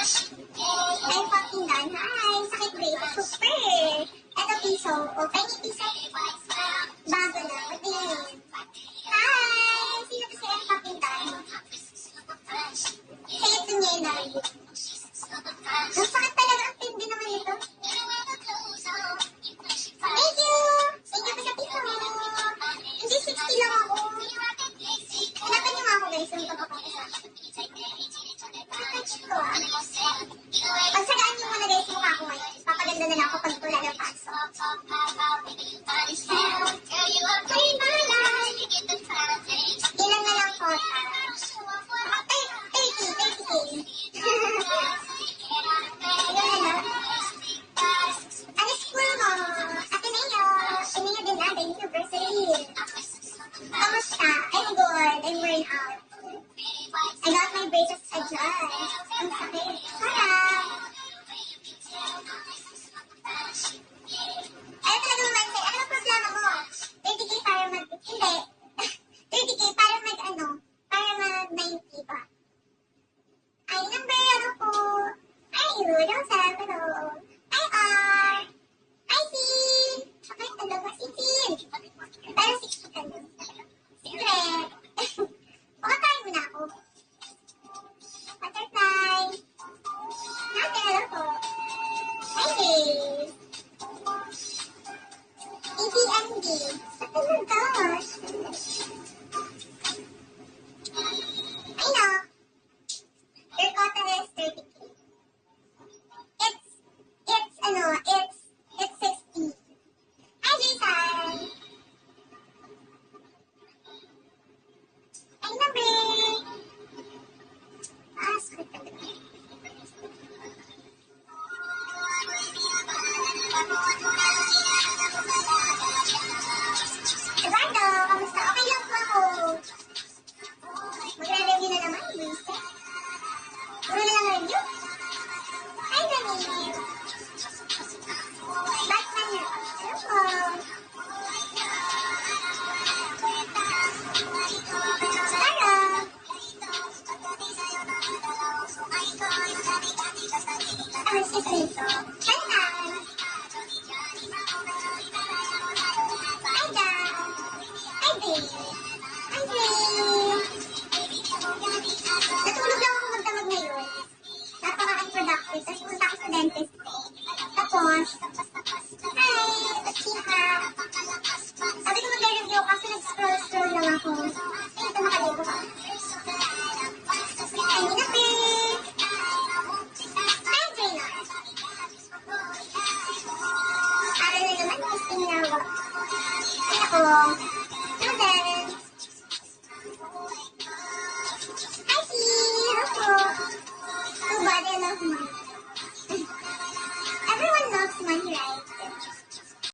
I'm fucking done. Hi! Sakit brace. Super! Eto piso. O, penny piso. Bago na. Pati yun. Hi! Sino kasi I'm fucking done? Say it to me, I love you. Ang sakit talaga. Ang tindi naman ito. Thank you! Thank you sa piso. Hindi 60 lang ako. Hanapan niyo nga ako guys. Yung pagpapakasa. Touch ko ah. Pagsagaan niyo muna guys mukha ko ngayon. Papaganda na lang ako pag wala ng paso. Ilan na lang po? 30K. Ayun na lang. Ano school mo? Ateneo. Ateneo din na. Thank you, Bursary. Kamusta? I'm good. I'm worn out. I got my braces adjust. Ang sakit. Sarap. Ayaw talaga mindset. Ano ang problema mo? 30K para mag... Hindi. 30K para mag ano? Para mag 90 pa. Ay, number ano po? Ay, don't say hello. Hi, R. Hi, Sin. Ay, ang dalawa si Sin. Parang 60 ka na. Secret. Pakatayin mo na ako. Butterfly. Nate, hello po. Hi, Dave. EDMD. Oh my gosh. I know. Your cotton is 30K. It's 60. Hi, Jason. Ay, nabe. Sakit talaga. Eduardo, kamusta? Okay lang po ako. Magre-review na naman, Luisa. Puro na lang review. Hi, Daniel. Batman na. Hello po. Sarah. Ang sisito. Chantan. Hi, Dan. Hi, Dave. Hi, Dave. Natulog lang ako magdamag ngayon. Napaka-unproductive. Tapos punta ako sa dentist. Tapos, hi, Chiha. Sabi ko mag-review kasi nag-scroll lang ako. Ay, ito makaligo ka.